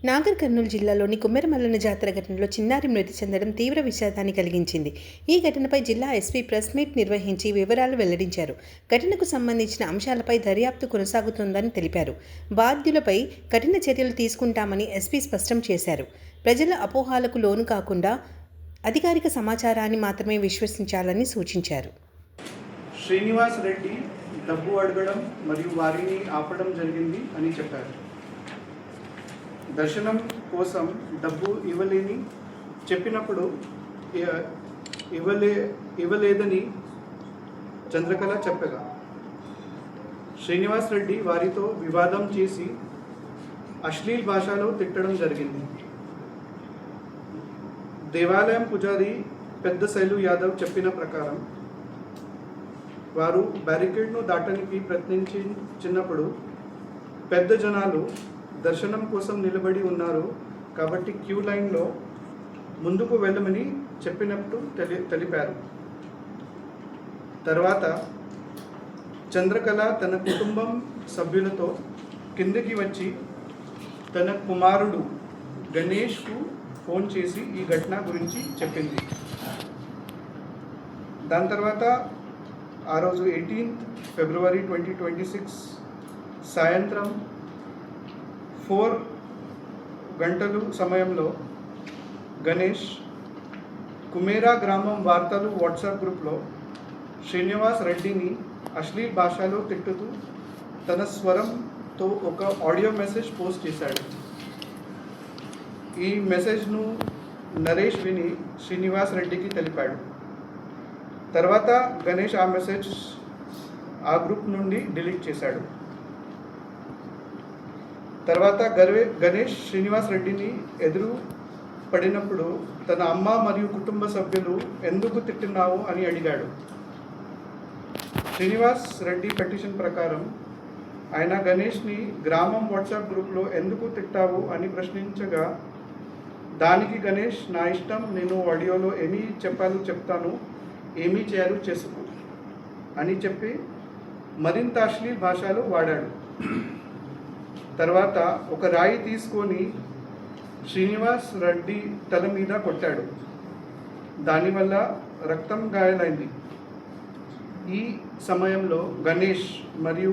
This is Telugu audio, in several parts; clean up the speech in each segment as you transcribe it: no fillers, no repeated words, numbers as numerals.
నాగర్ కర్నూలు జిల్లాలోని కుమ్మెరమల్లన జాతర ఘటనలో చిన్నారి మృతి చెందడం తీవ్ర విషాదాన్ని కలిగించింది. ఈ ఘటనపై జిల్లా ఎస్పీ ప్రెస్ మీట్ నిర్వహించి వివరాలు వెల్లడించారు. ఘటనకు సంబంధించిన అంశాలపై దర్యాప్తు కొనసాగుతోందని తెలిపారు. బాధ్యులపై కఠిన చర్యలు తీసుకుంటామని ఎస్పీ స్పష్టం చేశారు. ప్రజల అపోహలకు లోను కాకుండా అధికారిక సమాచారాన్ని మాత్రమే విశ్వసించాలని సూచించారు. శ్రీనివాస్ రెడ్డి డబ్బు అడగడం మరియు వారిని ఆపడం జరిగింది అని చెప్పారు. దర్శనం కోసం డబ్బు ఇవ్వలేని చెప్పినప్పుడు ఇవ్వలేదని చంద్రకళ చెప్పగా శ్రీనివాస్ రెడ్డి వారితో వివాదం చేసి అశ్లీల్ భాషలో తిట్టడం జరిగింది. దేవాలయం పూజారి పెద్ద శైలు యాదవ్ చెప్పిన ప్రకారం వారు బ్యారికేడ్ను దాటడానికి ప్రయత్నించినప్పుడు పెద్ద జనాలు దర్శనం కోసం నిలబడి ఉన్నారు కాబట్టి క్యూ లైన్లో ముందుకు వెళ్ళమని చెప్పినట్టు తెలిపారు. తర్వాత చంద్రకళ తన కుటుంబం సభ్యులతో కిందకి వచ్చి తన కుమారుడు గణేష్కు ఫోన్ చేసి ఈ ఘటన గురించి చెప్పింది. దాని తర్వాత ఆ రోజు 18 ఫిబ్రవరి 2026 సాయంత్రం 4 గంటలు సమయంలో గణేష్ కుమేరా గ్రామం వార్తలు వాట్సాప్ గ్రూప్లో శ్రీనివాస్ రెడ్డిని అశ్లీల్ భాషలో తిట్టుతూ తన స్వరంతో ఒక ఆడియో మెసేజ్ పోస్ట్ చేశాడు. ఈ మెసేజ్ను నరేష్ విని శ్రీనివాస్ రెడ్డికి తెలిపాడు. తర్వాత గణేష్ ఆ మెసేజ్ ఆ గ్రూప్ నుండి డిలీట్ చేశాడు. తర్వాత గణేష్ శ్రీనివాస్ రెడ్డిని ఎదురు పడినప్పుడు తన అమ్మ మరియు కుటుంబ సభ్యులు ఎందుకు తిట్టినావు అని అడిగాడు. శ్రీనివాస్ రెడ్డి పిటిషన్ ప్రకారం ఆయన గణేష్ని గ్రామం వాట్సాప్ గ్రూప్లో ఎందుకు తిట్టావు అని ప్రశ్నించగా దానికి గణేష్ నా ఇష్టం, నేను ఆడియోలో ఏమి చెప్పాలో చెప్తాను, ఏమీ చేయాలో చేసుకో అని చెప్పి మరింత అశ్లీల్ భాషలో వాడాడు. తర్వాత ఒక రాయి తీసుకొని శ్రీనివాస్ రెడ్డి తల మీద కొట్టాడు. దానివల్ల రక్తం గాయాలైంది. ఈ సమయంలో గణేష్ మరియు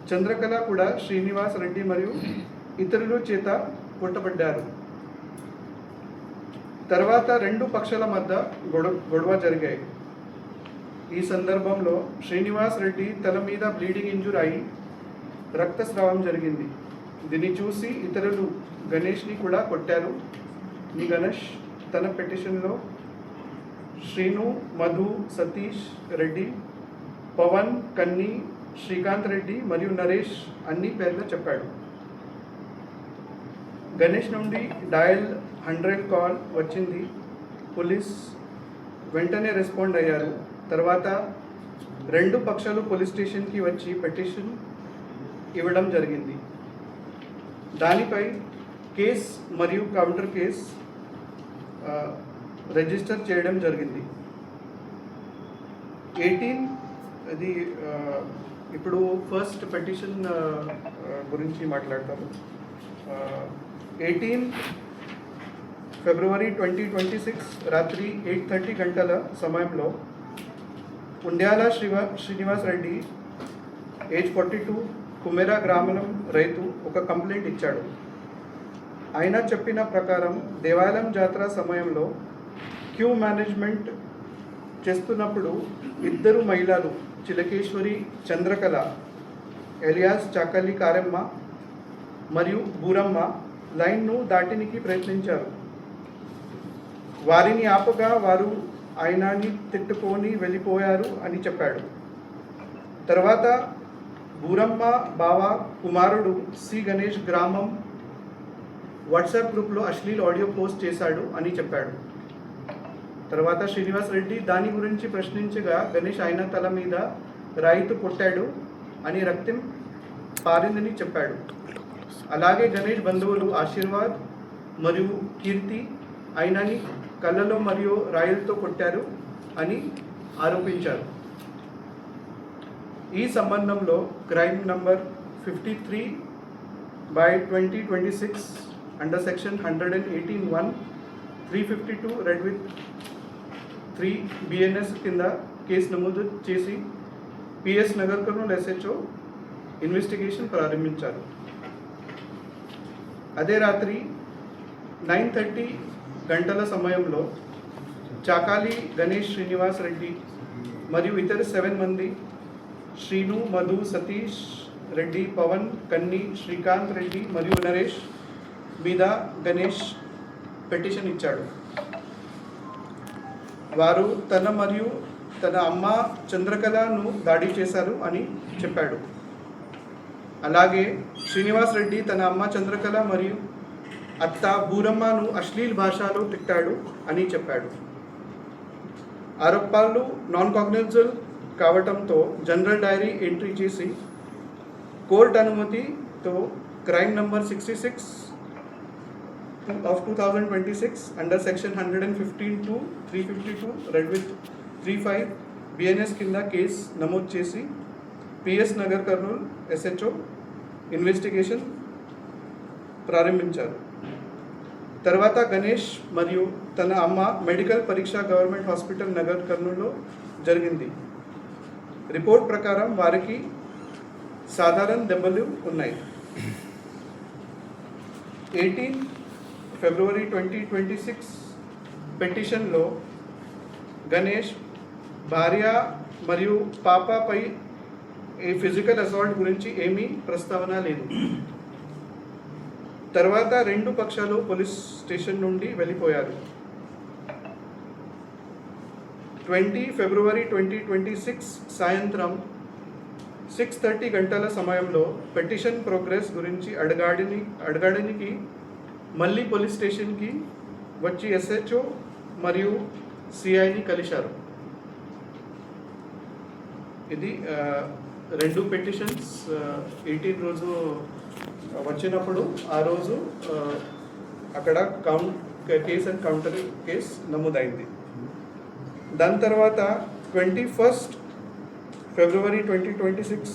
చంద్రకళ కూడా శ్రీనివాస్ రెడ్డి మరియు ఇతరుల చేత కొట్టబడ్డారు. తర్వాత 2 పక్షాల మధ్య గొడవ జరిగాయి. ఈ సందర్భంలో శ్రీనివాస్ రెడ్డి తల మీద బ్లీడింగ్ ఇంజూర్ అయి రక్తస్రావం జరిగింది. దీన్ని చూసి ఇతరులు గణేష్ని కూడా కొట్టారు. ఈ గణేష్ తన పిటిషన్లో శ్రీను, మధు, సతీష్ రెడ్డి, పవన్, కన్ని, శ్రీకాంత్ రెడ్డి మరియు నరేష్ అన్ని పేర్లు చెప్పాడు. గణేష్ నుండి డయల్ 100 కాల్ వచ్చింది. పోలీస్ వెంటనే రెస్పాండ్ అయ్యారు. తర్వాత 2 పక్షాలు పోలీస్ స్టేషన్కి వచ్చి పిటిషన్ ఇవ్వడం జరిగింది. దానిపై కేస్ మరియు కౌంటర్ కేస్ రిజిస్టర్ చేయడం జరిగింది. 18 అది ఇప్పుడు ఫస్ట్ పిటిషన్ గురించి మాట్లాడతారు. 18 ఫిబ్రవరి 2026 రాత్రి 8:30 గంటల సమయంలో ఉండ్యాల శ్రీనివాస్ రెడ్డి ఏజ్ 42 కుమెరా గ్రామం రైతు ఒక కంప్లైంట్ ఇచ్చాడు. ఆయన చెప్పిన ప్రకారం దేవాలయం జాతర సమయంలో క్యూ మేనేజ్మెంట్ చేస్తున్నప్పుడు 2 మహిళలు చిలకేశ్వరి, చంద్రకళ ఎలియాస్ చాకలి కారెమ్మ మరియు బూరమ్మ లైన్ను దాటినికి ప్రయత్నించారు. వారిని ఆపగా వారు ఆయనని తిట్టుకొని వెళ్ళిపోయారు అని చెప్పాడు. తర్వాత బూరమ్మ బావ కుమారుడు సి గణేష్ గ్రామం వాట్సాప్ గ్రూప్లో అశ్లీల్ ఆడియో పోస్ట్ చేశాడు అని చెప్పాడు. తర్వాత శ్రీనివాస్ రెడ్డి దాని గురించి ప్రశ్నించగా గణేష్ ఆయన తల మీద రాయితో కొట్టాడు అని రక్తం పారిందని చెప్పాడు. అలాగే గణేష్ బంధువులు ఆశీర్వాద్ మరియు కీర్తి ఆయనని కళ్ళలో మరియు రాయిలతో కొట్టారు అని ఆరోపించారు. ఈ సంబంధంలో crime number 53/2026 under section 118(1), 352 read with 3 BNS కింద కేసు నమోదు చేసి PS Nagar Kurnool SHO investigation ప్రారంభించారు. అదే రాత్రి 9:30 గంటల సమయంలో చాకాలి గణేష్ శ్రీనివాస్ రెడ్డి మరియు ఇతర 7 మంది శ్రీను, మధు, సతీష్ రెడ్డి, పవన్, కన్ని, శ్రీకాంత్ రెడ్డి మరియు నరేష్ మీద గణేష్ పిటిషన్ ఇచ్చాడు. వారు తన మరియు తన అమ్మ చంద్రకళను దాడి చేశారు అని చెప్పాడు. అలాగే శ్రీనివాస్ రెడ్డి తన అమ్మ చంద్రకళ మరియు అత్త బూరమ్మను అశ్లీల్ భాషలో తిట్టాడు అని చెప్పాడు. ఆరోపణలు నాన్ కాగ్నిజబుల్ కావటంతో జనరల్ డైరీ ఎంట్రీ చేసి కోర్టు అనుమతితో crime number 66 of 2026 under section 115(2), 352 read with 35 BNS కింద కేసు నమోదు చేసి PS Nagar Kurnool SHO investigation ప్రారంభించారు. తర్వాత గణేష్ మరియు తన అమ్మ మెడికల్ పరీక్ష గవర్నమెంట్ హాస్పిటల్ నగర్ కర్నూలులో జరిగింది. రిపోర్ట్ ప్రకారం వారికి సాధారణ దెబ్బలు ఉన్నాయి. 18 ఫిబ్రవరి 2026 పిటిషన్లో గణేష్ భార్య మరియు పాపపై ఫిజికల్ అసాల్ట్ గురించి ఏమీ ప్రస్తావన లేదు. తర్వాత 2 పక్షాలు పోలీస్ స్టేషన్ నుండి వెళ్ళిపోయారు. 20 ఫిబ్రవరి 2026 సాయంత్రం 6:30 గంటల సమయంలో పిటిషన్ ప్రోగ్రెస్ గురించి అడగడానికి మళ్ళీ పోలీస్ స్టేషన్కి వచ్చి SHO మరియు CIని కలిశారు. ఇది 2 పిటిషన్స్ 18 రోజు వచ్చినప్పుడు ఆ రోజు అక్కడ కేస్ అండ్ కౌంటర్ కేస్ నమోదైంది. దాని తర్వాత 21 ఫిబ్రవరి 2026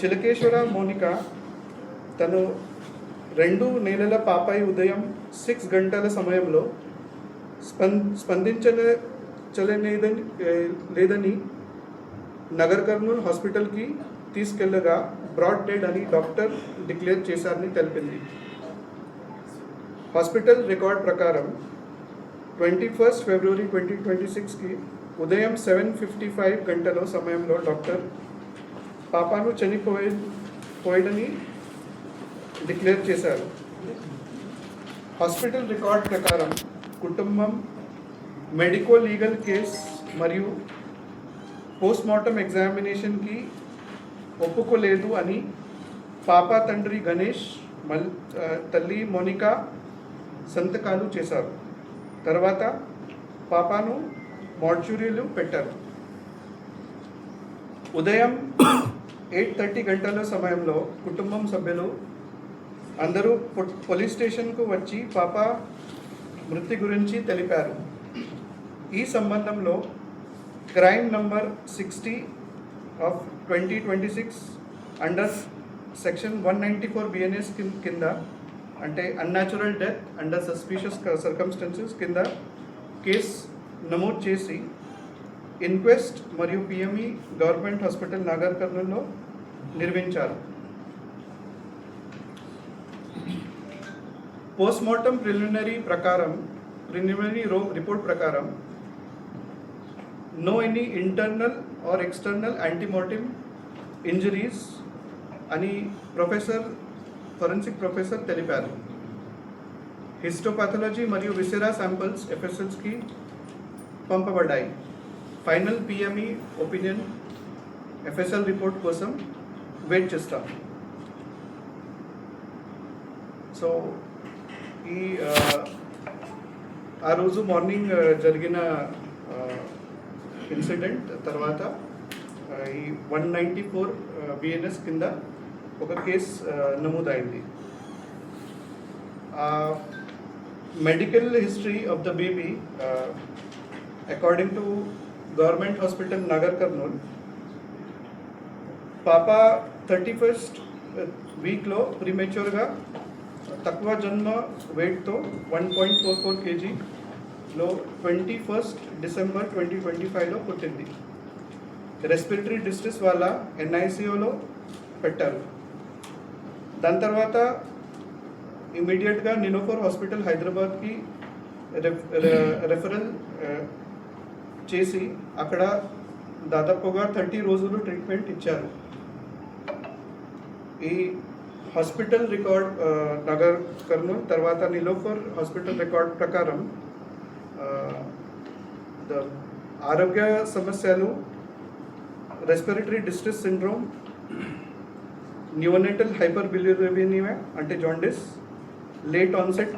చిలకేశ్వర మోనిక తను 2 నెలల పాపై ఉదయం 6 గంటల సమయంలో లేదని నగర్ కర్నూలు హాస్పిటల్కి తీసుకెళ్లగా బ్రాడ్ డెడ్ అని డాక్టర్ డిక్లేర్ చేశారని తెలిపింది. హాస్పిటల్ రికార్డ్ ప్రకారం 21 ఫిబ్రవరి 2026కి ఉదయం 7:55 గంటల సమయంలో డాక్టర్ పాపాను చనిపోయాడని డిక్లేర్ చేశారు. హాస్పిటల్ రికార్డ్ ప్రకారం కుటుంబం మెడికో లీగల్ కేస్ మరియు పోస్ట్మార్టం ఎగ్జామినేషన్కి ఒప్పుకోలేదు అని పాప తండ్రి గణేష్ తల్లి మోనికా సంతకాలు చేశారు. తర్వాత పాపాను మార్చురీలు పెట్టారు. ఉదయం 8:30 గంటల సమయంలో కుటుంబం సభ్యులు అందరూ పోలీస్ స్టేషన్కు వచ్చి పాప మృతి గురించి తెలిపారు. ఈ సంబంధంలో crime number 60 of 2026 under section 194 BNS కింద అంటే unnatural death under suspicious circumstances కింద కేసు నమోదు చేసి ఇన్క్వెస్ట్ మరియు PME గవర్నమెంట్ హాస్పిటల్ నాగర్ కర్నూలులో నిర్వహించారు. పోస్ట్మార్టం ప్రిలిమినరీ రిపోర్ట్ ప్రకారం no any internal or external antemortem injuries అని ఫోరెన్సిక్ ప్రొఫెసర్ తెలిపారు. హిస్టోపాథాలజీ మరియు విసెరా శాంపిల్స్ FSLకి పంపబడ్డాయి. Final PME opinion FSL report కోసం వెయిట్ చేస్తాం. సో ఆ రోజు మార్నింగ్ జరిగిన ఇన్సిడెంట్ తర్వాత ఈ 194 BNS కింద ఒక కేసు నమోదైంది. Medical history of the baby according to government hospital Nagar Kurnool పాప 31st వీక్లో ప్రీమెచ్యూర్గా తక్కువ జన్మ వెయిట్తో 1.44 kgలో 21 డిసెంబర్ 2025లో పుట్టింది. రెస్పిరేటరీ డిస్ట్రెస్ వల్ల NICUలో పెట్టారు. దాని తర్వాత ఇమీడియట్గా నిలోఫర్ హాస్పిటల్ హైదరాబాద్కి రెఫరల్ చేసి అక్కడ దాదాపుగా 30 రోజులు ట్రీట్మెంట్ ఇచ్చారు. ఈ హాస్పిటల్ రికార్డ్ నగర్ కర్నూలు తర్వాత నిలోఫర్ హాస్పిటల్ రికార్డ్ ప్రకారం ఆరోగ్య సమస్యలు రెస్పిరేటరీ డిస్ట్రెస్ సిండ్రోమ్, న్యూనటల్ హైపర్బిలిరూబినియా అంటే జాండిస్, లేట్ ఆన్సెట్